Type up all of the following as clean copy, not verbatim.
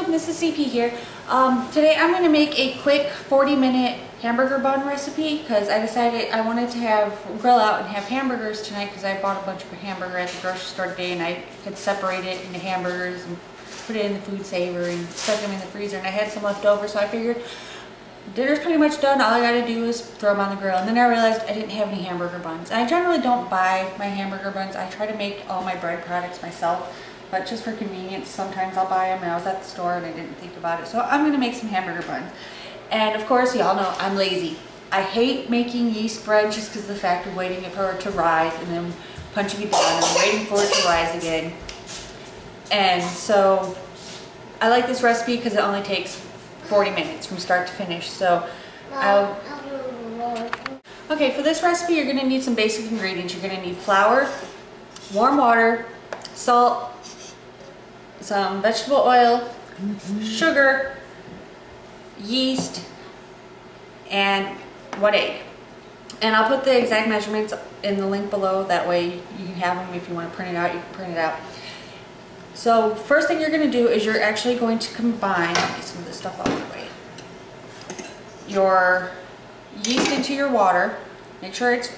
YouTube, this is CP here. Today I'm going to make a quick 40-minute hamburger bun recipe because I decided I wanted to grill out and have hamburgers tonight because I bought a bunch of hamburger at the grocery store today and I had separated it into hamburgers and put it in the food saver and stuck them in the freezer, and I had some left over, so I figured dinner's pretty much done. All I gotta do is throw them on the grill. And then I realized I didn't have any hamburger buns. And I generally don't buy my hamburger buns. I try to make all my bread products myself, but just for convenience, sometimes I'll buy them. And I was at the store and I didn't think about it. So I'm gonna make some hamburger buns. And of course, y'all know I'm lazy. I hate making yeast bread just because of the fact of waiting for it to rise and then punching it down and waiting for it to rise again. And so I like this recipe because it only takes 40 minutes from start to finish. So okay, for this recipe you're going to need some basic ingredients. You're going to need flour, warm water, salt, some vegetable oil, sugar, yeast, and 1 egg. And I'll put the exact measurements in the link below, that way you can have them. If you want to print it out, you can print it out. So first thing you're going to do is you're actually going to combine, get some of this stuff out of the way, your yeast into your water. Make sure it's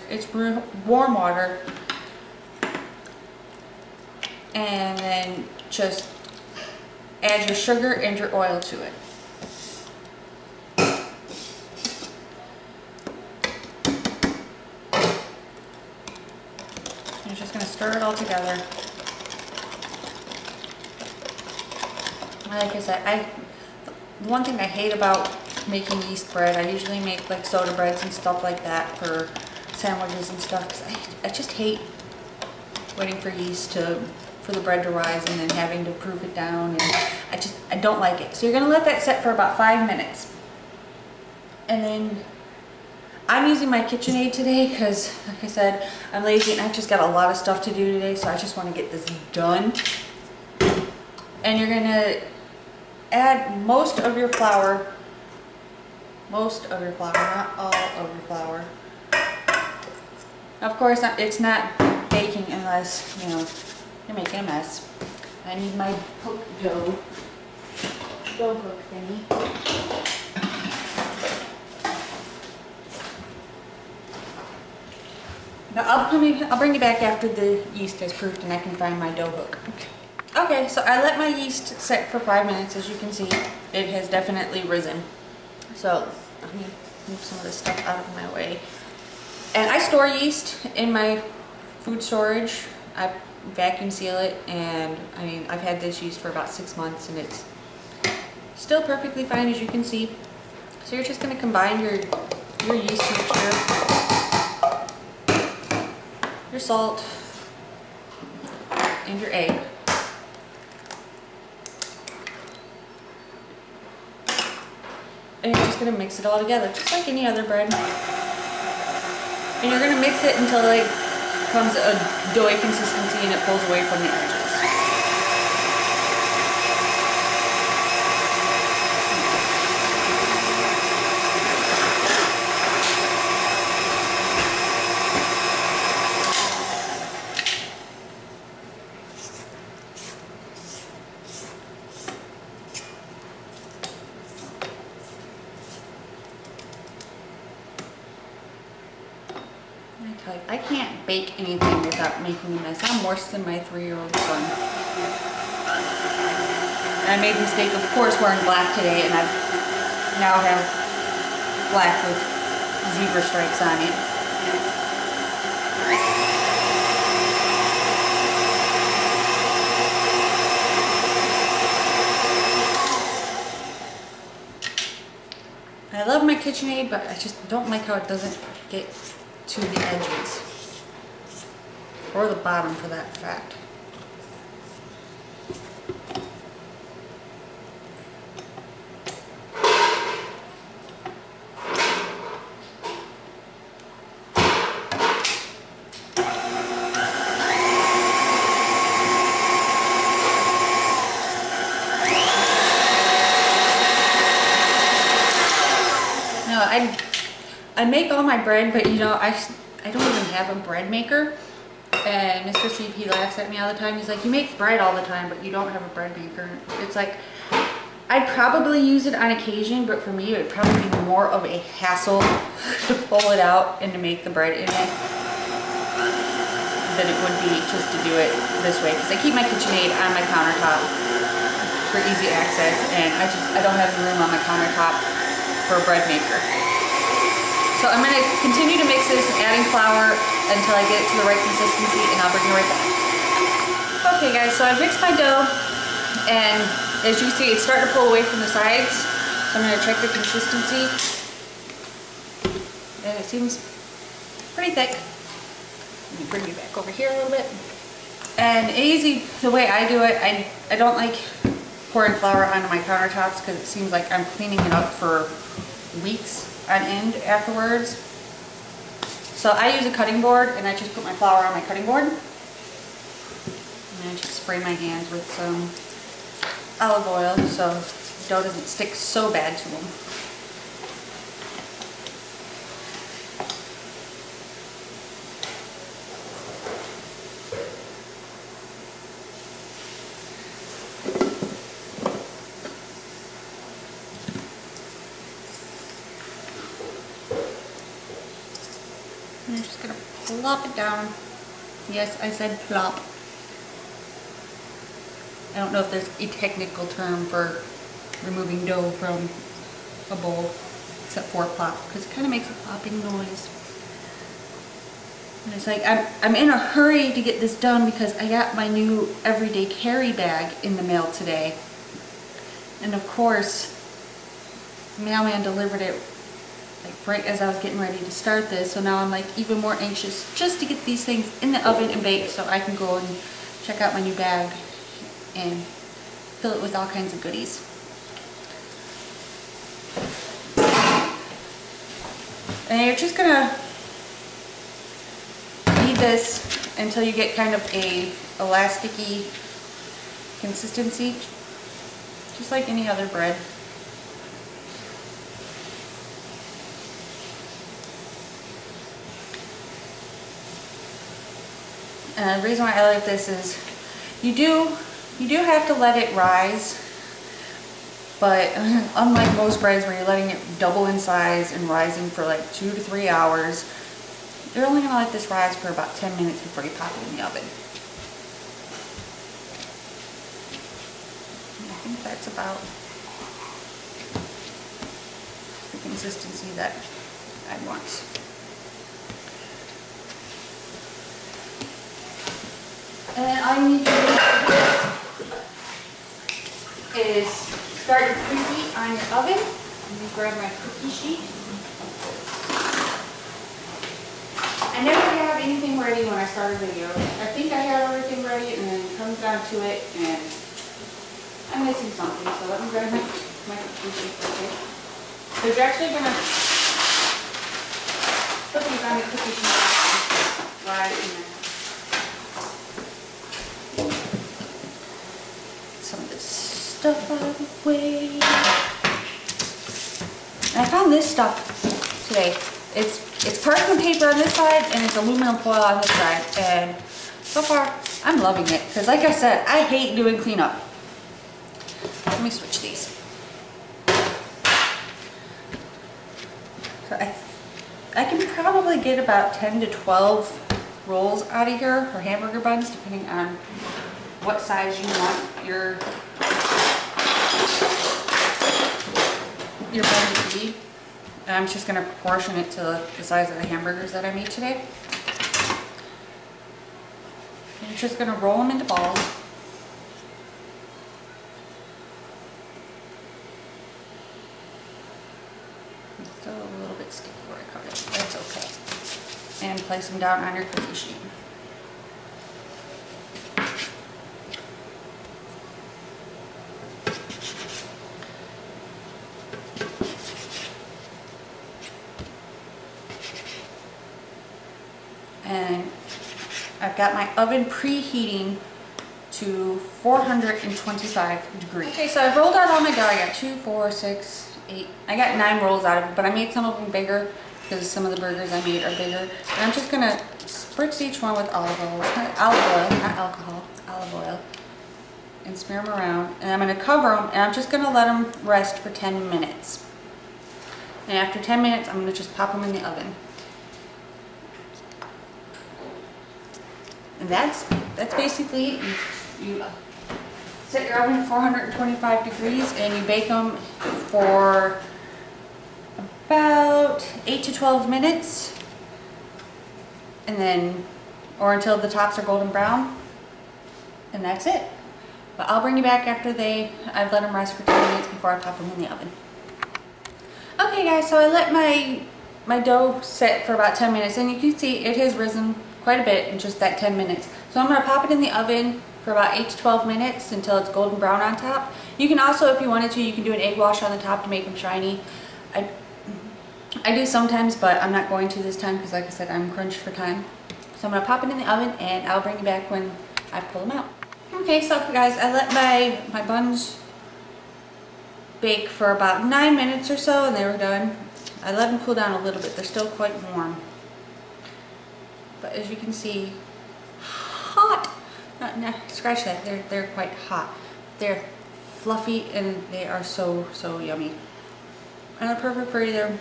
warm water, and then just add your sugar and your oil to it. You're just going to stir it all together. Like I said, one thing I hate about making yeast bread, I usually make like soda breads and stuff like that for sandwiches and stuff, because I just hate waiting for yeast for the bread to rise and then having to proof it down, and I don't like it. So you're going to let that set for about 5 minutes. And then I'm using my KitchenAid today because, like I said, I'm lazy and I've just got a lot of stuff to do today, so I just want to get this done. And you're going to add most of your flour, not all of your flour. Of course, it's not baking unless, you know, you're making a mess. I need my dough hook thingy. Now I'll bring you back after the yeast has proofed and I can find my dough hook. Okay, so I let my yeast set for 5 minutes. As you can see, it has definitely risen. So let me move some of this stuff out of my way. And I store yeast in my food storage. I vacuum seal it, and I mean, I've had this yeast for about 6 months and it's still perfectly fine, as you can see. So you're just going to combine your yeast mixture, your salt, and your egg. And you're just going to mix it all together, just like any other bread. And you're going to mix it until it becomes a doughy consistency and it pulls away from the edges. I can't bake anything without making a mess. I'm worse than my 3-year-old son. And I made the mistake, of course, wearing black today, and I now have black with zebra stripes on it. I love my KitchenAid, but I just don't like how it doesn't get to the edges, or the bottom for that fact. No, I make all my bread, but you know, I don't even have a bread maker. And Mr. CP laughs at me all the time. He's like, you make bread all the time, but you don't have a bread maker. It's like, I'd probably use it on occasion, but for me it would probably be more of a hassle to pull it out and to make the bread in it than it would be just to do it this way, because I keep my KitchenAid on my countertop for easy access, and I don't have room on my countertop for a bread maker. So I'm going to continue to mix this, adding flour until I get it to the right consistency, and I'll bring it right back. Okay guys, so I've mixed my dough, and as you see, it's starting to pull away from the sides. So I'm going to check the consistency, and it seems pretty thick. Let me bring you back over here a little bit. And easy, the way I do it, I don't like pouring flour onto my countertops because it seems like I'm cleaning it up for weeks on end afterwards. So I use a cutting board, and I just put my flour on my cutting board. And I just spray my hands with some olive oil so the dough doesn't stick so bad to them. I'm just going to plop it down. Yes, I said plop. I don't know if there's a technical term for removing dough from a bowl, except for plop, because it kind of makes a plopping noise. And it's like, I'm in a hurry to get this done because I got my new everyday carry bag in the mail today. And of course, the mailman delivered it like right as I was getting ready to start this, so now I'm like even more anxious just to get these things in the oven and baked so I can go and check out my new bag and fill it with all kinds of goodies. And you're just gonna knead this until you get kind of a elasticy consistency, just like any other bread. And the reason why I like this is you do have to let it rise, but unlike most breads where you're letting it double in size and rising for like 2 to 3 hours, you're only going to let this rise for about 10 minutes before you pop it in the oven. And I think that's about the consistency that I want. And then all you need to do is start your preheat on your oven. Let me grab my cookie sheet. I never have anything ready when I start a video. I think I have everything ready, and then it comes down to it, and I'm missing something. So let me grab my cookie sheet real quick. So you're actually going to put these on the cookie sheet right in there. Some of this stuff out of the way. And I found this stuff today. It's parchment paper on this side, and it's aluminum foil on this side. And so far, I'm loving it. Because like I said, I hate doing cleanup. Let me switch these. So I can probably get about 10 to 12 rolls out of here, or hamburger buns, depending on what size you want your bun to be. And I'm just going to proportion it to the size of the hamburgers that I made today. And you're just going to roll them into balls. It's still a little bit sticky where I cut it. That's okay. And place them down on your cookie sheet. And I've got my oven preheating to 425 degrees. Okay, so I've rolled out all my dough. I got 2, 4, 6, 8. I got 9 rolls out of it, but I made some of them bigger because some of the burgers I made are bigger. And I'm just gonna spritz each one with olive oil, not alcohol, olive oil. and smear them around. And I'm going to cover them, and I'm just going to let them rest for 10 minutes. And after 10 minutes, I'm going to just pop them in the oven. And that's basically it. You set your oven at 425 degrees and you bake them for about 8 to 12 minutes. And then, or until the tops are golden brown. And that's it. But I'll bring you back after I've let them rest for 10 minutes before I pop them in the oven. Okay guys, so I let my dough sit for about 10 minutes, and you can see it has risen quite a bit in just that 10 minutes. So I'm going to pop it in the oven for about 8 to 12 minutes until it's golden brown on top. You can also, if you wanted to, you can do an egg wash on the top to make them shiny. I do sometimes, but I'm not going to this time because, like I said, I'm crunched for time. So I'm going to pop it in the oven, and I'll bring you back when I pull them out. Okay, so guys, I let my buns bake for about 9 minutes or so, and they were done. I let them cool down a little bit. They're still quite warm. But as you can see, hot. No, scratch that. They're quite hot. They're fluffy and they are so yummy. And they're perfect for either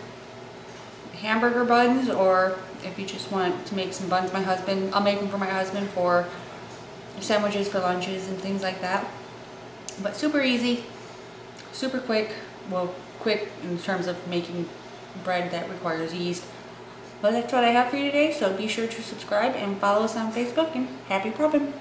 hamburger buns, or if you just want to make some buns. I'll make them for my husband for sandwiches for lunches and things like that. But super easy, super quick. Well, quick in terms of making bread that requires yeast. But that's what I have for you today, so be sure to subscribe and follow us on Facebook, and happy probing!